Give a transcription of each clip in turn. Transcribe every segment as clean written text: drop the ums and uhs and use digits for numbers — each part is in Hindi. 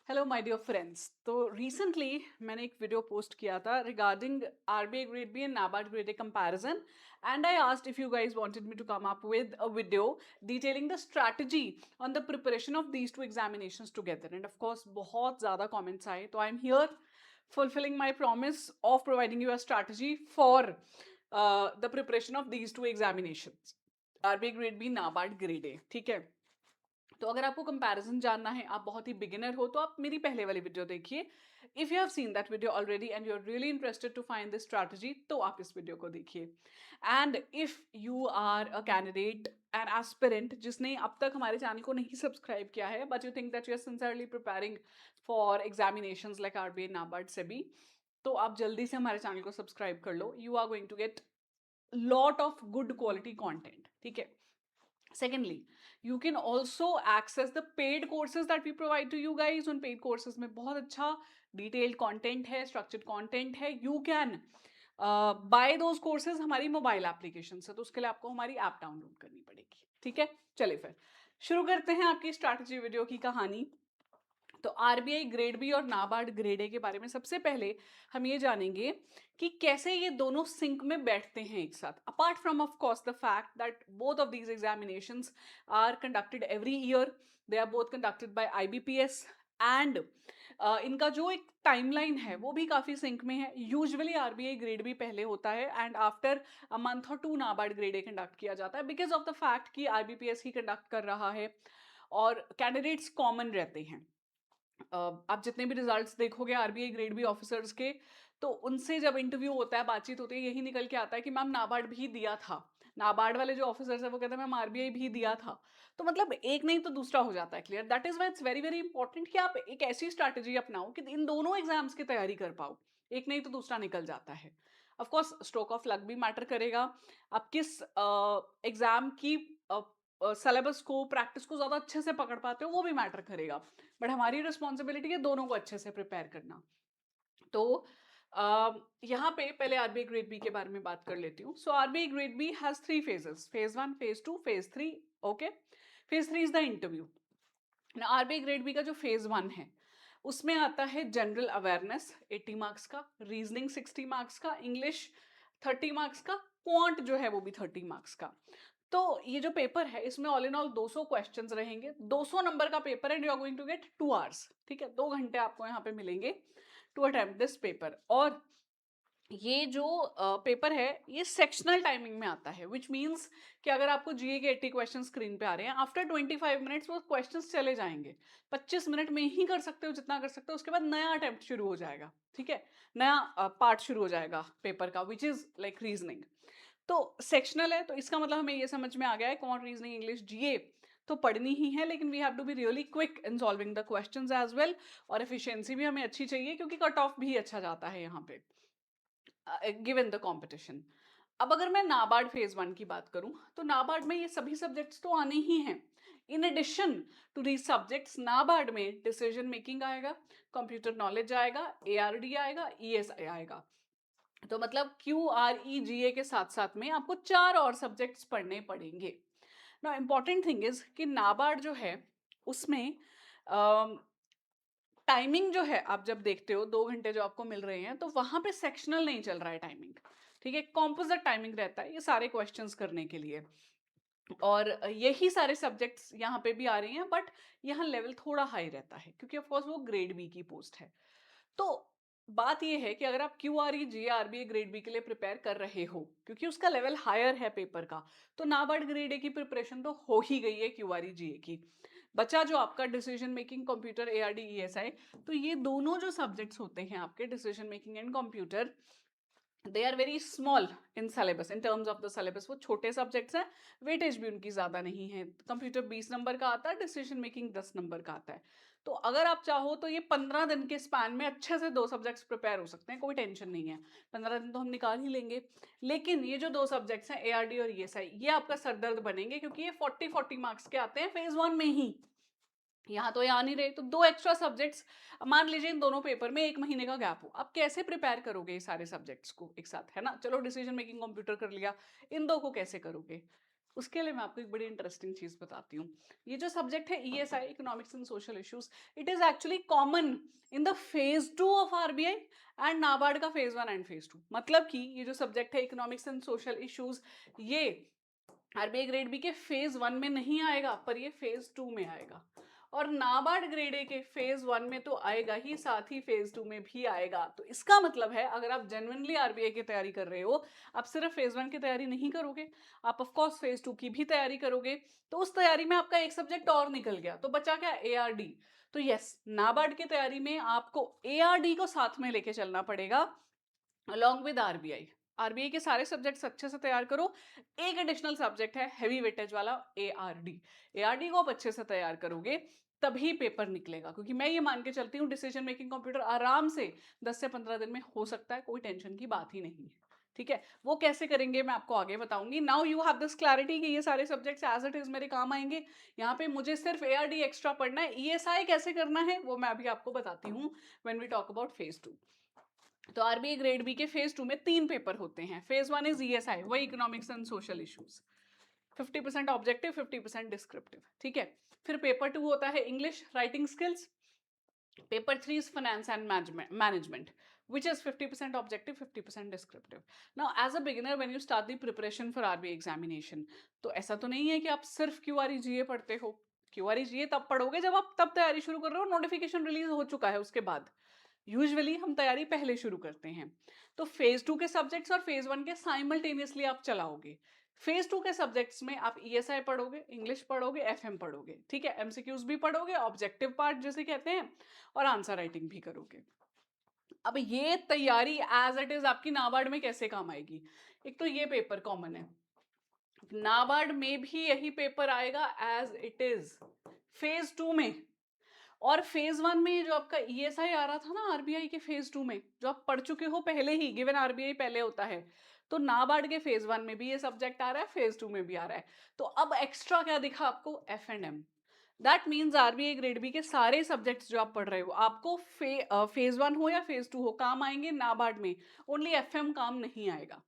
Hello my dear friends. तो रिसेंटली मैंने एक वीडियो पोस्ट किया था regarding RBI grade B and NABARD grade A comparison, and I asked if you guys wanted me to come up with a video detailing the strategy on the preparation of these two examinations together. And of course बहुत ज़्यादा कमेंट्स आए, तो I am here fulfilling my promise of providing you a strategy for the preparation of these two examinations, RBI grade B, NABARD grade A। ठीक है, तो अगर आपको कंपैरिजन जानना है, आप बहुत ही बिगिनर हो, तो आप मेरी पहले वाली वीडियो देखिए। If you have seen that video already and you are really interested to find this strategy, तो आप इस वीडियो को देखिए। And if you are a candidate and aspirant जिसने अब तक हमारे चैनल को नहीं सब्सक्राइब किया है, but you think that you are sincerely preparing for examinations like RBI, NABARD, SEBI, तो आप जल्दी से हमारे चैनल को सब्सक्राइब कर लो। You are going to get lot of good quality content. ठीक है, secondly, you can also access the paid courses that we provide to you guys। उन paid courses में बहुत अच्छा detailed content है, structured content है। you can buy those courses हमारी मोबाइल एप्लीकेशन से, तो उसके लिए आपको हमारी ऐप डाउनलोड करनी पड़ेगी। ठीक है, चलिए फिर शुरू करते हैं आपकी स्ट्रैटेजी वीडियो की कहानी। तो आरबीआई ग्रेड बी और नाबार्ड ग्रेड ए के बारे में सबसे पहले हम ये जानेंगे कि कैसे ये दोनों सिंक में बैठते हैं एक साथ। Apart from of course the fact that both of these examinations are conducted every year, they are both conducted by IBPS, and इनका जो एक टाइमलाइन है वो भी काफी सिंक में है। यूजुअली आरबीआई ग्रेड बी पहले होता है एंड आफ्टर अ मंथ और two NABARD grade A conduct किया जाता है, बिकॉज ऑफ द फैक्ट कि आईबीपीएस ही कंडक्ट कर रहा है और कैंडिडेट्स कॉमन रहते हैं। आप जितने भी रिजल्ट्स देखोगे आरबीआई ग्रेड बी ऑफिसर्स के, तो उनसे जब इंटरव्यू होता है, बातचीत होती है, यही निकल के आता है कि मैम नाबार्ड भी दिया था। नाबार्ड वाले जो ऑफिसर्स है वो कहते हैं मैम आरबीआई भी दिया था। तो मतलब एक नहीं तो दूसरा हो जाता है clear. That is why it's very very important कि आप एक ऐसी स्ट्रैटेजी अपनाओ कि इन दोनों एग्जाम्स की तैयारी कर पाओ, एक नहीं तो दूसरा निकल जाता है। ऑफकोर्स स्ट्रोक ऑफ लक भी मैटर करेगा, आप किस एग्जाम की सिलेबस को, प्रैक्टिस को ज्यादा अच्छे से पकड़ पाते हो, वो भी मैटर करेगा। बट हमारी रिस्पॉन्सिबिलिटी है दोनों को अच्छे से प्रिपेयर करना। तो यहाँ पे पहले आरबीआई ग्रेड बी के बारे में बात कर लेती हूँ। So RBI grade B has three phases, phase one, phase two, phase three. Okay, phase three is the interview. RBI grade B का जो फेज वन है उसमें आता है जनरल अवेयरनेस 80 मार्क्स का, रीजनिंग 60 मार्क्स का, इंग्लिश 30 मार्क्स का, क्वांट जो है वो भी 30 मार्क्स का। तो ये जो पेपर है इसमें ऑल इन ऑल 200 क्वेश्चंस रहेंगे, 200 नंबर का paper, and you are going to get 2 hours. ठीक है, 2 घंटे आपको यहाँ पे मिलेंगे टू अटेम्प्ट दिस पेपर। और ये जो पेपर है ये सेक्शनल टाइमिंग में आता है, विच मीन्स कि अगर आपको जीए के 80 क्वेश्चन स्क्रीन पे आ रहे हैं, आफ्टर 25 मिनट्स वो क्वेश्चंस चले जाएंगे। 25 मिनट में ही कर सकते हो जितना कर सकते हो, उसके बाद नया अटेम्प्ट शुरू हो जाएगा। ठीक है, नया पार्ट शुरू हो जाएगा पेपर का, विच इज लाइक रीजनिंग। तो सेक्शनल है, तो इसका मतलब हमें ये समझ में आ गया है कौन रीजनिंग, इंग्लिश, जीए तो पढ़नी ही है, लेकिन we have to be really quick in solving the questions as well. और एफिशिएंसी भी हमें अच्छी चाहिए क्योंकि कट ऑफ भी अच्छा जाता है यहाँ पे गिवन द कंपटीशन। अब अगर मैं नाबार्ड फेज वन की बात करूं, तो नाबार्ड में ये सभी सब्जेक्ट्स तो आने ही हैं। In addition to these subjects NABARD में डिसीजन मेकिंग आएगा, कंप्यूटर नॉलेज आएगा, एआरडी आएगा, ईएसआई आएगा। तो मतलब क्यू आर ई जी ए के साथ साथ में आपको 4 और सब्जेक्ट्स पढ़ने पड़ेंगे। ना इंपॉर्टेंट थिंग इज कि नाबार्ड जो है उसमें टाइमिंग जो है, आप जब देखते हो 2 घंटे जो आपको मिल रहे हैं, तो वहां पे सेक्शनल नहीं चल रहा है टाइमिंग। ठीक है, कॉम्पोजिट टाइमिंग रहता है ये सारे क्वेश्चंस करने के लिए। और यही सारे सब्जेक्ट्स यहाँ पे भी आ रही हैं, बट यहाँ लेवल थोड़ा हाई रहता है क्योंकि ऑफकोर्स वो ग्रेड बी की पोस्ट है। तो बात ये है कि अगर आप क्यू आर ई जी आर बी ग्रेड बी के लिए प्रिपेयर कर रहे हो, क्योंकि उसका लेवल हायर है पेपर का, तो नाबार्ड ग्रेड ए की प्रिपरेशन तो हो ही गई है क्यू आर ई जी ए की। बचा जो आपका decision making, computer, A R D, E S I. तो ये दोनों जो सब्जेक्ट्स होते हैं आपके decision making and computer, they are very small in syllabus, in terms of the syllabus वो छोटे सब्जेक्ट्स हैं, वेटेज भी उनकी ज्यादा नहीं है। कंप्यूटर 20 नंबर का आता है, डिसीजन मेकिंग 10 नंबर का आता है। तो अगर आप चाहो तो ये 15 दिन के स्पैन में अच्छे से 2 सब्जेक्ट्स प्रिपेयर हो सकते हैं, कोई टेंशन नहीं है। 15 दिन तो हम निकाल ही लेंगे। लेकिन ये जो 2 सब्जेक्ट्स हैं, एआरडी और ईएसआई, ये आपका सरदर्द बनेंगे क्योंकि ये 40-40 मार्क्स के आते हैं फेज वन में ही। यहाँ तो ये आ नहीं रहे, तो 2 एक्स्ट्रा सब्जेक्ट्स, मान लीजिए इन दोनों पेपर में 1 महीने का गैप हो, आप कैसे प्रिपेयर करोगे ये सारे सब्जेक्ट्स को एक साथ, है ना। चलो डिसीजन मेकिंग कंप्यूटर कर लिया, इन दो को कैसे करोगे। उसके लिए मैं आपको एक बड़ी इंटरेस्टिंग चीज बताती हूँ। ये जो सब्जेक्ट है ESI, economics and social issues, it is actually common in the phase 2 of RBI and NABARD का फेज 1 एंड फेज 2। मतलब कि ये जो सब्जेक्ट है इकोनॉमिक्स एंड सोशल इश्यूज, ये आरबीआई ग्रेड बी के फेज 1 में नहीं आएगा, पर ये फेज 2 में आएगा। और नाबार्ड ग्रेड ए के फेज 1 में तो आएगा ही, साथ ही फेज 2 में भी आएगा। तो इसका मतलब है अगर आप जेन्युइनली आरबीआई की तैयारी कर रहे हो, आप सिर्फ फेज 1 की तैयारी नहीं करोगे, आप ऑफ कोर्स फेज 2 की भी तैयारी करोगे, तो उस तैयारी में आपका एक सब्जेक्ट और निकल गया, तो बचा क्या? एआरडी। तो यस, नाबार्ड की तैयारी में आपको एआरडी को साथ में लेके चलना पड़ेगा अलॉन्ग विद आरबीआई। आरबीआई के सारे सब्जेक्ट्स अच्छे से तैयार करो, एक एडिशनल सब्जेक्ट है हैवी वेटेज वाला एआरडी। एआरडी को आप अच्छे से तैयार करोगे तभी पेपर निकलेगा, क्योंकि मैं ये मान के चलती हूँ डिसीजन मेकिंग कंप्यूटर आराम से 10 से 15 दिन में हो सकता है, कोई टेंशन की बात ही नहीं है। ठीक है, वो कैसे करेंगे मैं आपको आगे बताऊंगी। Now you have this clarity कि ये सारे सब्जेक्ट्स एज इट इज मेरे काम आएंगे। यहाँ पे मुझे सिर्फ एआरडी एक्स्ट्रा पढ़ना है, ईएसआई कैसे करना है वो मैं अभी आपको बताती हूँ when we talk about phase 2। तो आरबीआई ग्रेड बी के फेज 2 में 3 पेपर होते हैं। फेज 1 इज ईएसआई, वही economics and social issues, 50% objective 50% descriptive. ठीक है, फिर पेपर 2 होता है English writing skills. Paper 3 is finance and management, which is 50% objective 50% descriptive. Now as a beginner when you start the preparation for RBI examination, तो ऐसा तो नहीं है कि आप सिर्फ क्यूआरई जीए पढ़ते हो। क्यूआरई जीए तब पढ़ोगे जब आप तब तैयारी शुरू कर रहे हो, नोटिफिकेशन रिलीज हो चुका है उसके बाद। यूजुअली हम तैयारी पहले शुरू करते हैं। तो फेज 2 के सब्जेक्ट्स और फेज 1 के साइमल्टेनियसली आप चलाओगे। फेज 2 के सब्जेक्ट्स में आप ईएसआई पढ़ोगे, इंग्लिश पढ़ोगे, एफएम पढ़ोगे। ठीक है, एमसीक्यूज भी पढ़ोगे, ऑब्जेक्टिव पार्ट जैसे कहते हैं, और आंसर राइटिंग भी करोगे। अब ये तैयारी एज इट इज आपकी नाबार्ड में कैसे काम आएगी? एक तो ये पेपर कॉमन है, नाबार्ड में भी यही पेपर आएगा एज इट इज फेज 2 में। और फेज 1 में जो आपका ईएसआई आ रहा था ना आरबीआई के फेज 2 में, जो आप पढ़ चुके हो पहले ही, गिवन आरबीआई पहले होता है, तो नाबार्ड के फेज 1 में भी ये सब्जेक्ट आ रहा है, फेज 2 में भी आ रहा है। तो अब एक्स्ट्रा क्या दिखा आपको? F and M. That means RBI grade B के सारे सब्जेक्ट्स जो आप पढ़ रहे हो आपको फेज 1 हो या फेज 2 हो काम आएंगे नाबार्ड में, ओनली एफएम काम नहीं आएगा।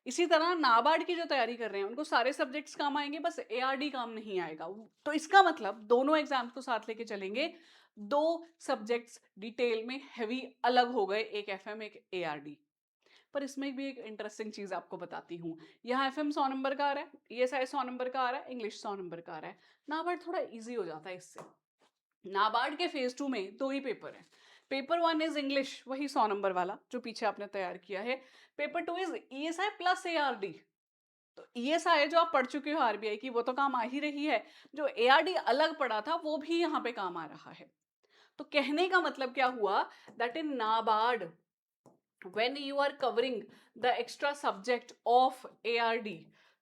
इसी तरह नाबार्ड की जो तैयारी कर रहे हैं उनको सारे सब्जेक्ट्स काम आएंगे, बस एआरडी काम नहीं आएगा। तो इसका मतलब दोनों एग्जाम्स को साथ लेके चलेंगे, दो सब्जेक्ट्स डिटेल में हैवी अलग हो गए, एक एफएम एक एआरडी। पर इसमें भी एक इंटरेस्टिंग चीज आपको बताती हूँ। यहाँ एफएम 100 नंबर का आ रहा है, ईएसआई 100 नंबर का आ रहा है, इंग्लिश 100 नंबर का आ रहा है। नाबार्ड थोड़ा इजी हो जाता है इससे। नाबार्ड के फेज 2 में 2 ही पेपर है। पेपर 1 इज इंग्लिश, वही 100 नंबर वाला जो पीछे आपने तैयार किया है। Paper 2 is ESI plus ARD. तो ईएसआई जो आप पढ़ चुके हो आरबीआई की, वो तो काम आ ही रही है, जो एआरडी अलग पढ़ा था वो भी यहाँ पे काम आ रहा है। तो कहने का मतलब क्या हुआ? That in NABARD when you are covering the extra subject of ARD,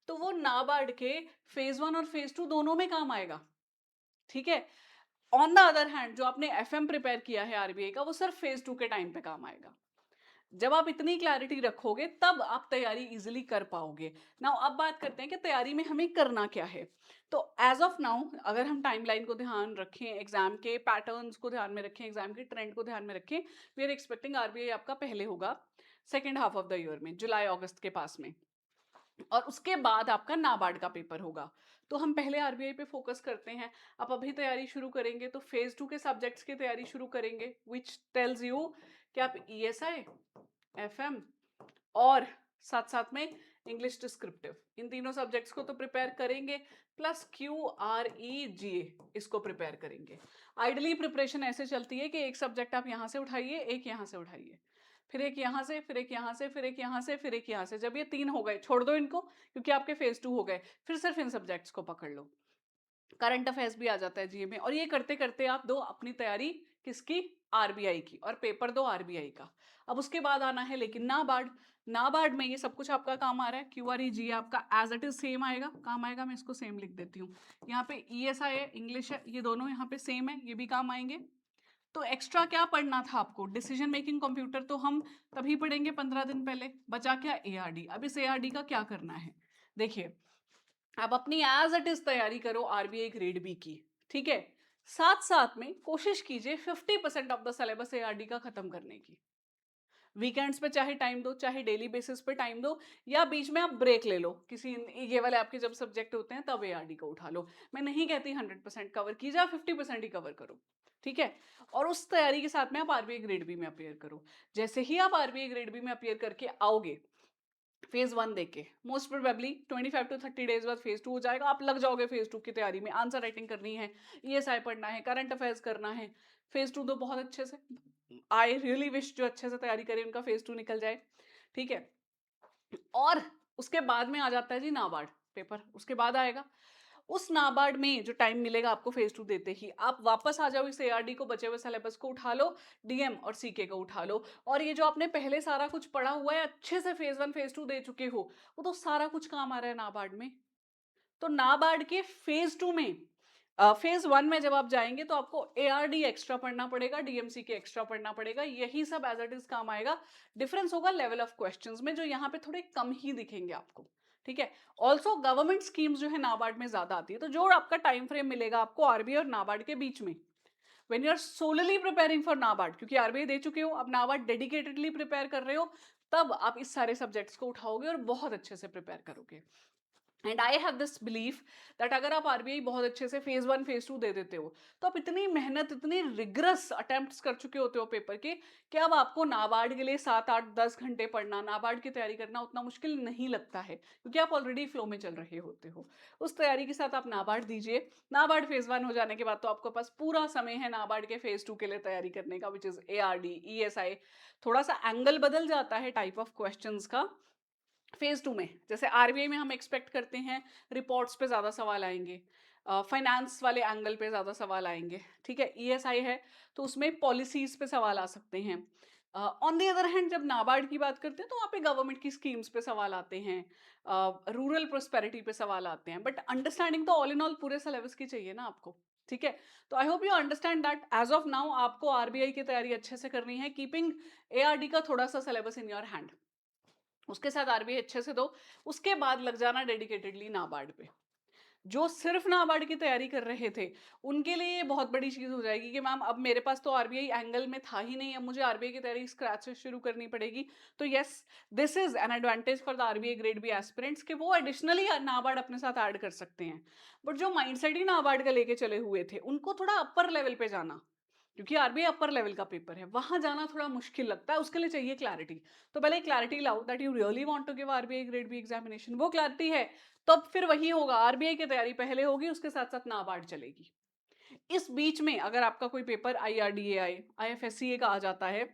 तो वो नाबार्ड के फेज 1 और फेज 2 दोनों में काम आएगा। ठीक है, ऑन द अदर हैंड जो आपने एफएम प्रिपेयर किया है आरबीआई का, वो सिर्फ फेज 2 के टाइम पे काम आएगा। जब आप इतनी क्लैरिटी रखोगे तब आप तैयारी इजीली कर पाओगे। नाउ अब बात करते हैं कि तैयारी में हमें करना क्या है। तो एज ऑफ नाउ अगर हम टाइमलाइन को ध्यान रखें, एग्जाम के पैटर्न्स को ध्यान में रखें, एग्जाम के ट्रेंड को ध्यान में रखें, वी आर एक्सपेक्टिंग आरबीआई आपका पहले होगा second half of the year में, जुलाई अगस्त के पास में, और उसके बाद आपका नाबार्ड का पेपर होगा। तो हम पहले आरबीआई पे फोकस करते हैं। आप अभी तैयारी शुरू करेंगे तो फेज 2 के सब्जेक्ट्स की तैयारी शुरू करेंगे, विच टेल्स यू कि आप ईएसआई, एफएम और साथ साथ में इंग्लिश डिस्क्रिप्टिव, इन तीनों सब्जेक्ट्स को तो प्रिपेयर करेंगे, प्लस क्यू आर ई जी इसको प्रिपेयर करेंगे। आइडली प्रिपरेशन ऐसे चलती है कि एक सब्जेक्ट आप यहाँ से उठाइए, एक यहाँ से उठाइए, फिर एक यहाँ से, फिर एक यहाँ से, फिर एक यहाँ से, फिर एक यहाँ से। जब ये 3 हो गए छोड़ दो इनको, क्योंकि आपके फेज 2 हो गए, फिर सिर्फ इन सब्जेक्ट्स को पकड़ लो। करंट अफेयर्स भी आ जाता है जीए में, और ये करते करते आप दो अपनी तैयारी किसकी? आरबीआई की, और पेपर दो आरबीआई का। अब उसके बाद आना है लेकिन नाबार्ड। नाबार्ड में ये सब कुछ आपका काम आ रहा है, क्यूआरई जी आपका एज इट इज सेम आएगा, काम आएगा। मैं इसको सेम लिख देती हूँ, यहाँ पे ईएसआई है, इंग्लिश है, ये दोनों यहाँ पे सेम है, ये भी काम आएंगे। तो एक्स्ट्रा क्या पढ़ना था आपको? डिसीजन मेकिंग कंप्यूटर तो हम तभी पढ़ेंगे 15 दिन पहले। बचा क्या? एआरडी। अब इस एआरडी का क्या करना है? देखिए, आप अपनी एज इट इज तैयारी करो आरबीआई ग्रेड बी की। ठीक है, साथ साथ में कोशिश कीजिए 50% ऑफ द सिलेबस एआरडी का खत्म करने की। वीकेंड्स पे चाहे टाइम दो, चाहे डेली बेसिस पे टाइम दो, या बीच में आप ब्रेक ले लो, किसी ये वाले आपके जब सब्जेक्ट होते हैं तब एआरडी को उठा लो। मैं नहीं कहती 100% कवर कीजिए, 50% ही कवर करो, ठीक है। और उस तैयारी के साथ में आप आरबीआई ग्रेड बी में अपियर करो। जैसे ही आप आरबीआई ग्रेड बी में अपियर करके आओगे फेज 1 देके, मोस्ट प्रोबेबली 25 टू 30 डेज बाद फेज 2 हो जाएगा, आप लग जाओगे फेज 2 की तैयारी में। आंसर राइटिंग करनी है, ईएसआई पढ़ना है, करंट अफेयर्स करना है। फेज 2 तो बहुत अच्छे से, आई रियली विश जो अच्छे से तैयारी करे उनका फेज 2 निकल जाए, ठीक है। और उसके बाद में आ जाता है जी नाबार्ड पेपर, उसके बाद आएगा। उस नाबार्ड में जो टाइम मिलेगा आपको फेज 2 देते ही, आप वापस आ जाओ इस एआरडी को, बचे हुए सिलेबस को उठा लो, डीएम और सीके को उठा लो, और ये जो आपने पहले सारा कुछ पढ़ा हुआ है, अच्छे से फेज 1 फेज 2 दे चुके हो, वो तो सारा कुछ काम आ रहा है नाबार्ड में। तो नाबार्ड के फेज 2 में, फेज 1 में जब आप जाएंगे तो आपको एआरडी एक्स्ट्रा पढ़ना पड़ेगा, डीएमसी के एक्स्ट्रा पढ़ना पड़ेगा, यही सब एज इट इज काम आएगा। डिफरेंस होगा लेवल ऑफ क्वेश्चंस में, जो यहाँ पे थोड़े कम ही दिखेंगे आपको, ठीक है। ऑल्सो गवर्नमेंट स्कीम्स जो है नाबार्ड में ज्यादा आती है, तो जो आपका टाइम फ्रेम मिलेगा आपको आरबीआई और नाबार्ड के बीच में, when you are solely preparing for NABARD, क्योंकि आरबीआई दे चुके हो, अब नाबार्ड डेडिकेटेडली प्रिपेयर कर रहे हो, तब आप इस सारे सब्जेक्ट्स को उठाओगे और बहुत अच्छे से प्रिपेयर करोगे। And I have this belief that अगर आप आरबीआई बहुत अच्छे से फेज 1 फेज 2 दे देते हो, तो आप इतनी मेहनत, इतनी रिग्रस अटेम्प्ट्स कर चुके होते हो पेपर के, कि अब आपको नाबार्ड के लिए 7 8 10 घंटे पढ़ना, नाबार्ड की तैयारी करना उतना मुश्किल नहीं लगता है, क्योंकि आप ऑलरेडी फ्लो में चल रहे होते हो। उस तैयारी के साथ आप नाबार्ड दीजिए। नाबार्ड फेज 1 हो जाने के बाद तो आपके पास पूरा समय है नाबार्ड के फेज 2 के लिए तैयारी करने का, विच इज एआरडी, ईएसआई। थोड़ा सा एंगल बदल जाता है टाइप ऑफ क्वेश्चंस का फेज 2 में। जैसे आरबीआई में हम एक्सपेक्ट करते हैं रिपोर्ट्स पे ज्यादा सवाल आएंगे, फाइनेंस वाले एंगल पे ज्यादा सवाल आएंगे, ठीक है। ईएसआई है तो उसमें पॉलिसीज पे सवाल आ सकते हैं। ऑन द अदर हैंड जब नाबार्ड की बात करते हैं तो वहाँ पे गवर्नमेंट की स्कीम्स पे सवाल आते हैं, रूरल प्रोस्पेरिटी पे सवाल आते हैं, बट अंडरस्टैंडिंग तो ऑल इन ऑल पूरे सिलेबस की चाहिए ना आपको, ठीक है। तो I hope you understand that as of now आपको आरबीआई की तैयारी अच्छे से करनी है, कीपिंग एआरडी का थोड़ा सा सिलेबस इन योर हैंड, उसके साथ आरबीआई अच्छे से दो। उसके बाद लग जाना डेडिकेटेडली नाबार्ड पे। जो सिर्फ नाबार्ड की तैयारी कर रहे थे उनके लिए ये बहुत बड़ी चीज हो जाएगी कि मैम अब मेरे पास तो आरबीआई एंगल में था ही नहीं, अब मुझे आरबीआई की तैयारी स्क्रैच से शुरू करनी पड़ेगी। तो yes, this is an advantage for the RBI grade B aspirants कि वो एडिशनली नाबार्ड अपने साथ ऐड कर सकते हैं। बट जो माइंडसेट ही नाबार्ड का लेके चले हुए थे उनको थोड़ा अपर लेवल पे जाना, क्योंकि आरबीआई अपर लेवल का पेपर है, वहां जाना थोड़ा मुश्किल लगता है, उसके लिए चाहिए क्लैरिटी। तो पहले क्लैरिटी लाओ that you really want to give RBI grade B examination, वो क्लैरिटी है तब फिर वही होगा, आरबीआई की तैयारी पहले होगी, उसके साथ साथ नाबार्ड चलेगी। इस बीच में अगर आपका कोई पेपर आईआरडीएआई आईएफएससीए का आ जाता है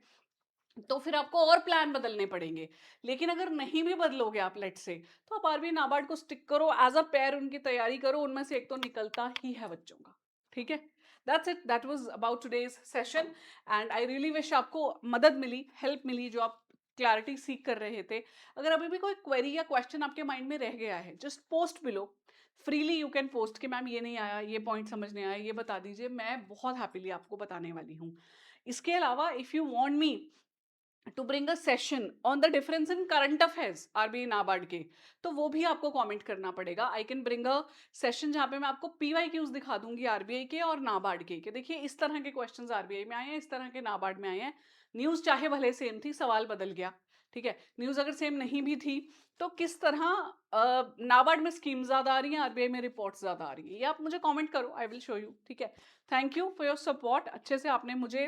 तो फिर आपको और प्लान बदलने पड़ेंगे। लेकिन अगर नहीं भी बदलोगे आप लेट से, तो आप आरबीआई नाबार्ड को स्टिक करो, एज अ पेयर उनकी तैयारी करो, उनमें से एक तो निकलता ही है बच्चों का, ठीक है। That's it, that was about today's session, and I really wish आपको मदद मिली, हेल्प मिली, जो आप क्लैरिटी सीख कर रहे थे। अगर अभी भी कोई क्वेरी या क्वेश्चन आपके माइंड में रह गया है, just post below, freely you can post कि मैम ये नहीं आया, ये पॉइंट समझ नहीं आया, ये बता दीजिए, मैं बहुत हैप्पीली आपको बताने वाली हूँ। इसके अलावा if you want me to bring a session on the difference in current affairs RBI NABARD के, तो वो भी आपको कमेंट करना पड़ेगा। I can bring a session जहाँ पे मैं आपको पीवाई क्यूज दिखा दूंगी आरबीआई के और नाबार्ड के, कि देखिए इस तरह के क्वेश्चंस आरबीआई में आए हैं, इस तरह के नाबार्ड में आए हैं। न्यूज चाहे भले सेम थी, सवाल बदल गया, ठीक है। न्यूज अगर सेम नहीं भी थी तो किस तरह नाबार्ड में स्कीम ज्यादा आ रही है, आरबीआई में रिपोर्ट ज्यादा आ रही है, ये आप मुझे कमेंट करो, आई विल शो यू, ठीक है। Thank you for your support, अच्छे से आपने मुझे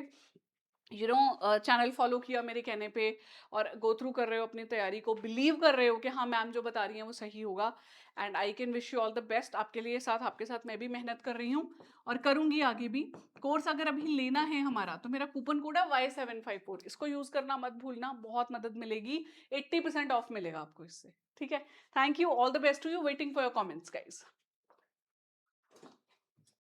चैनल फॉलो किया मेरे कहने पे, और गो थ्रू कर रहे हो अपनी तैयारी को, बिलीव कर रहे हो कि हाँ मैम जो बता रही हैं वो सही होगा। And I can wish you all the best, आपके लिए साथ, आपके साथ मैं भी मेहनत कर रही हूँ और करूंगी आगे भी। कोर्स अगर अभी लेना है हमारा तो मेरा कूपन कोड है Y754, इसको यूज करना मत भूलना, बहुत मदद मिलेगी, 80% ऑफ मिलेगा आपको इससे, ठीक है। Thank you, all the best to you, waiting for your comments guys.